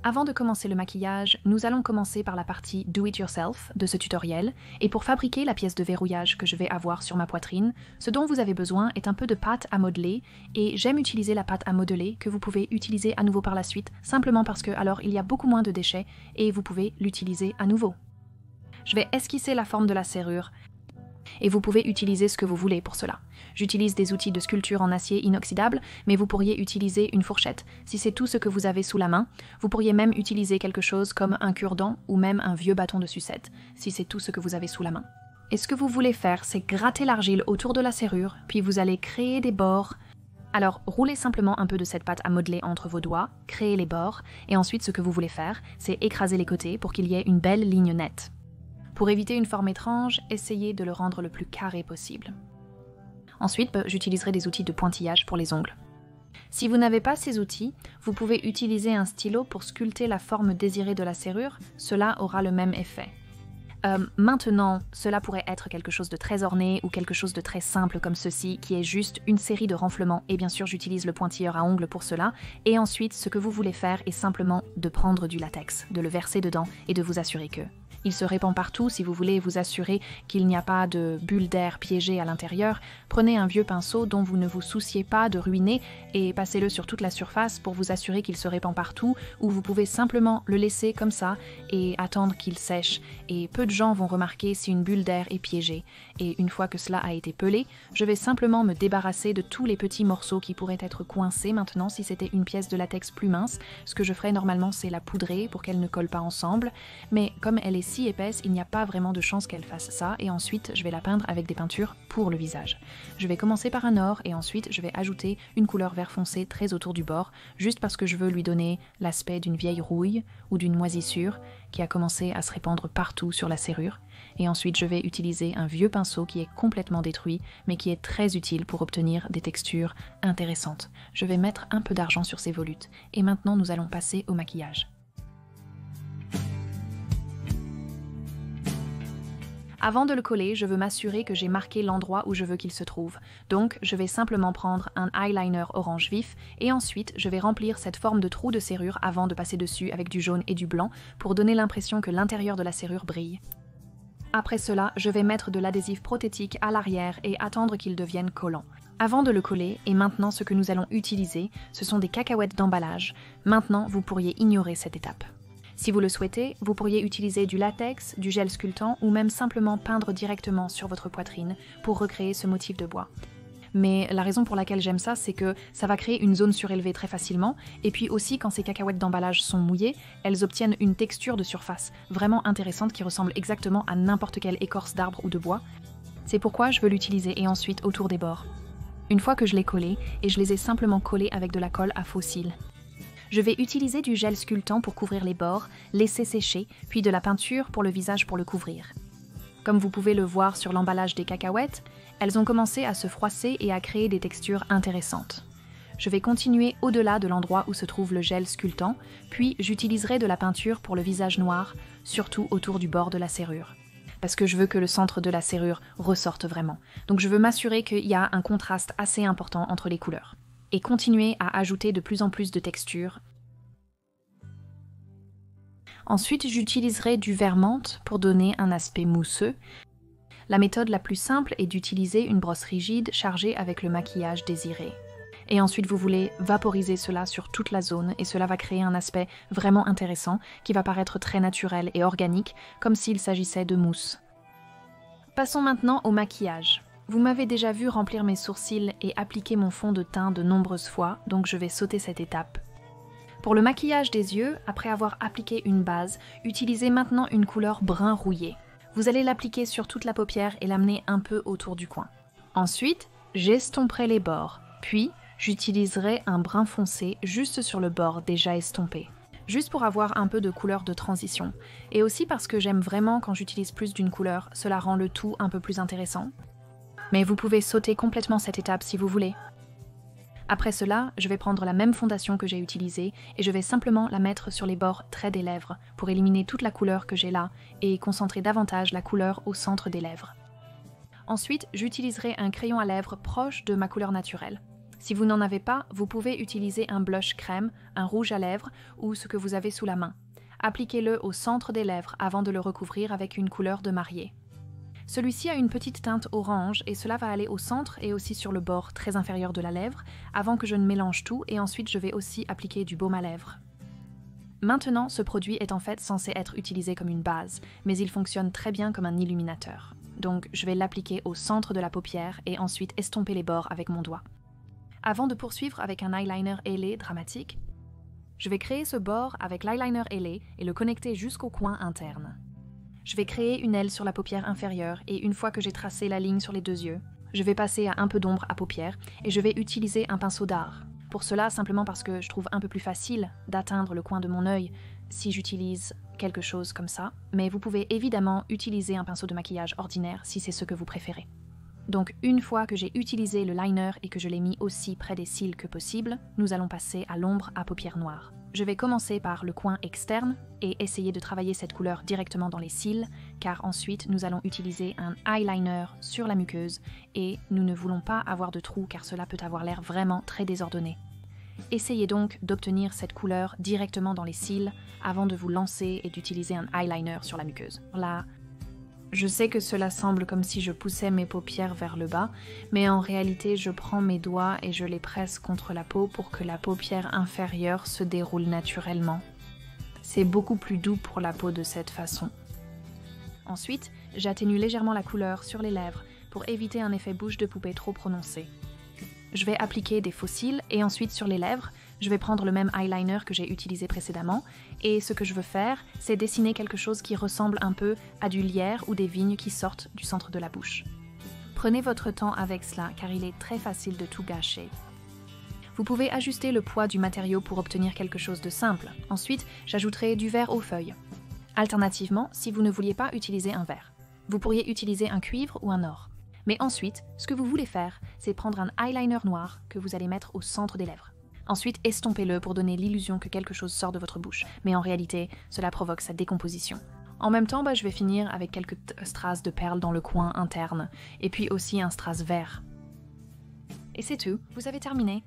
Avant de commencer le maquillage, nous allons commencer par la partie Do It Yourself de ce tutoriel, et pour fabriquer la pièce de verrouillage que je vais avoir sur ma poitrine, ce dont vous avez besoin est un peu de pâte à modeler, et j'aime utiliser la pâte à modeler que vous pouvez utiliser à nouveau par la suite, simplement parce que alors il y a beaucoup moins de déchets et vous pouvez l'utiliser à nouveau. Je vais esquisser la forme de la serrure, et vous pouvez utiliser ce que vous voulez pour cela. J'utilise des outils de sculpture en acier inoxydable, mais vous pourriez utiliser une fourchette. Si c'est tout ce que vous avez sous la main, vous pourriez même utiliser quelque chose comme un cure-dent ou même un vieux bâton de sucette, si c'est tout ce que vous avez sous la main. Et ce que vous voulez faire, c'est gratter l'argile autour de la serrure, puis vous allez créer des bords. Alors, roulez simplement un peu de cette pâte à modeler entre vos doigts, créez les bords, et ensuite ce que vous voulez faire, c'est écraser les côtés pour qu'il y ait une belle ligne nette. Pour éviter une forme étrange, essayez de le rendre le plus carré possible. Ensuite, j'utiliserai des outils de pointillage pour les ongles. Si vous n'avez pas ces outils, vous pouvez utiliser un stylo pour sculpter la forme désirée de la serrure, cela aura le même effet. Maintenant, cela pourrait être quelque chose de très orné ou quelque chose de très simple comme ceci, qui est juste une série de renflements, et bien sûr j'utilise le pointilleur à ongles pour cela, et ensuite ce que vous voulez faire est simplement de prendre du latex, de le verser dedans et de vous assurer que il se répand partout. Si vous voulez vous assurer qu'il n'y a pas de bulles d'air piégées à l'intérieur, prenez un vieux pinceau dont vous ne vous souciez pas de ruiner et passez-le sur toute la surface pour vous assurer qu'il se répand partout, ou vous pouvez simplement le laisser comme ça et attendre qu'il sèche. Et peu de gens vont remarquer si une bulle d'air est piégée. Et une fois que cela a été pelé, je vais simplement me débarrasser de tous les petits morceaux qui pourraient être coincés maintenant si c'était une pièce de latex plus mince. Ce que je ferais normalement, c'est la poudrer pour qu'elle ne colle pas ensemble, mais comme elle est si épaisse, il n'y a pas vraiment de chance qu'elle fasse ça, et ensuite je vais la peindre avec des peintures pour le visage. Je vais commencer par un or et ensuite je vais ajouter une couleur vert foncé très autour du bord, juste parce que je veux lui donner l'aspect d'une vieille rouille ou d'une moisissure qui a commencé à se répandre partout sur la serrure. Et ensuite je vais utiliser un vieux pinceau qui est complètement détruit, mais qui est très utile pour obtenir des textures intéressantes. Je vais mettre un peu d'argent sur ces volutes, et maintenant nous allons passer au maquillage. Avant de le coller, je veux m'assurer que j'ai marqué l'endroit où je veux qu'il se trouve. Donc, je vais simplement prendre un eyeliner orange vif et ensuite, je vais remplir cette forme de trou de serrure avant de passer dessus avec du jaune et du blanc pour donner l'impression que l'intérieur de la serrure brille. Après cela, je vais mettre de l'adhésif prothétique à l'arrière et attendre qu'il devienne collant. Avant de le coller, et maintenant ce que nous allons utiliser, ce sont des cacahuètes d'emballage. Maintenant, vous pourriez ignorer cette étape. Si vous le souhaitez, vous pourriez utiliser du latex, du gel sculptant ou même simplement peindre directement sur votre poitrine pour recréer ce motif de bois. Mais la raison pour laquelle j'aime ça, c'est que ça va créer une zone surélevée très facilement, et puis aussi quand ces cacahuètes d'emballage sont mouillées, elles obtiennent une texture de surface vraiment intéressante qui ressemble exactement à n'importe quelle écorce d'arbre ou de bois. C'est pourquoi je veux l'utiliser, et ensuite autour des bords. Une fois que je l'ai collé, et je les ai simplement collés avec de la colle à faux cils. Je vais utiliser du gel sculptant pour couvrir les bords, laisser sécher, puis de la peinture pour le visage pour le couvrir. Comme vous pouvez le voir sur l'emballage des cacahuètes, elles ont commencé à se froisser et à créer des textures intéressantes. Je vais continuer au-delà de l'endroit où se trouve le gel sculptant, puis j'utiliserai de la peinture pour le visage noir, surtout autour du bord de la serrure. Parce que je veux que le centre de la serrure ressorte vraiment. Donc je veux m'assurer qu'il y a un contraste assez important entre les couleurs. Et continuer à ajouter de plus en plus de textures. Ensuite, j'utiliserai du verre menthe pour donner un aspect mousseux. La méthode la plus simple est d'utiliser une brosse rigide chargée avec le maquillage désiré. Et ensuite, vous voulez vaporiser cela sur toute la zone et cela va créer un aspect vraiment intéressant qui va paraître très naturel et organique, comme s'il s'agissait de mousse. Passons maintenant au maquillage. Vous m'avez déjà vu remplir mes sourcils et appliquer mon fond de teint de nombreuses fois, donc je vais sauter cette étape. Pour le maquillage des yeux, après avoir appliqué une base, utilisez maintenant une couleur brun rouillé. Vous allez l'appliquer sur toute la paupière et l'amener un peu autour du coin. Ensuite, j'estomperai les bords, puis j'utiliserai un brun foncé juste sur le bord déjà estompé. Juste pour avoir un peu de couleur de transition. Et aussi parce que j'aime vraiment quand j'utilise plus d'une couleur, cela rend le tout un peu plus intéressant. Mais vous pouvez sauter complètement cette étape si vous voulez. Après cela, je vais prendre la même fondation que j'ai utilisée et je vais simplement la mettre sur les bords très des lèvres pour éliminer toute la couleur que j'ai là et concentrer davantage la couleur au centre des lèvres. Ensuite, j'utiliserai un crayon à lèvres proche de ma couleur naturelle. Si vous n'en avez pas, vous pouvez utiliser un blush crème, un rouge à lèvres ou ce que vous avez sous la main. Appliquez-le au centre des lèvres avant de le recouvrir avec une couleur de mariée. Celui-ci a une petite teinte orange et cela va aller au centre et aussi sur le bord très inférieur de la lèvre avant que je ne mélange tout et ensuite je vais aussi appliquer du baume à lèvres. Maintenant, ce produit est en fait censé être utilisé comme une base, mais il fonctionne très bien comme un illuminateur. Donc je vais l'appliquer au centre de la paupière et ensuite estomper les bords avec mon doigt. Avant de poursuivre avec un eyeliner ailé dramatique, je vais créer ce bord avec l'eyeliner ailé et le connecter jusqu'au coin interne. Je vais créer une aile sur la paupière inférieure et une fois que j'ai tracé la ligne sur les deux yeux, je vais passer à un peu d'ombre à paupière et je vais utiliser un pinceau d'art. Pour cela, simplement parce que je trouve un peu plus facile d'atteindre le coin de mon œil si j'utilise quelque chose comme ça, mais vous pouvez évidemment utiliser un pinceau de maquillage ordinaire si c'est ce que vous préférez. Donc une fois que j'ai utilisé le liner et que je l'ai mis aussi près des cils que possible, nous allons passer à l'ombre à paupières noires. Je vais commencer par le coin externe et essayer de travailler cette couleur directement dans les cils, car ensuite nous allons utiliser un eyeliner sur la muqueuse et nous ne voulons pas avoir de trous car cela peut avoir l'air vraiment très désordonné. Essayez donc d'obtenir cette couleur directement dans les cils avant de vous lancer et d'utiliser un eyeliner sur la muqueuse. Là, je sais que cela semble comme si je poussais mes paupières vers le bas, mais en réalité je prends mes doigts et je les presse contre la peau pour que la paupière inférieure se déroule naturellement. C'est beaucoup plus doux pour la peau de cette façon. Ensuite, j'atténue légèrement la couleur sur les lèvres pour éviter un effet bouche de poupée trop prononcé. Je vais appliquer des faux cils et ensuite sur les lèvres, je vais prendre le même eyeliner que j'ai utilisé précédemment et ce que je veux faire, c'est dessiner quelque chose qui ressemble un peu à du lierre ou des vignes qui sortent du centre de la bouche. Prenez votre temps avec cela car il est très facile de tout gâcher. Vous pouvez ajuster le poids du matériau pour obtenir quelque chose de simple. Ensuite, j'ajouterai du verre aux feuilles. Alternativement, si vous ne vouliez pas utiliser un verre, vous pourriez utiliser un cuivre ou un or. Mais ensuite, ce que vous voulez faire, c'est prendre un eyeliner noir que vous allez mettre au centre des lèvres. Ensuite, estompez-le pour donner l'illusion que quelque chose sort de votre bouche, mais en réalité, cela provoque sa décomposition. En même temps, je vais finir avec quelques strass de perles dans le coin interne, et puis aussi un strass vert. Et c'est tout, vous avez terminé.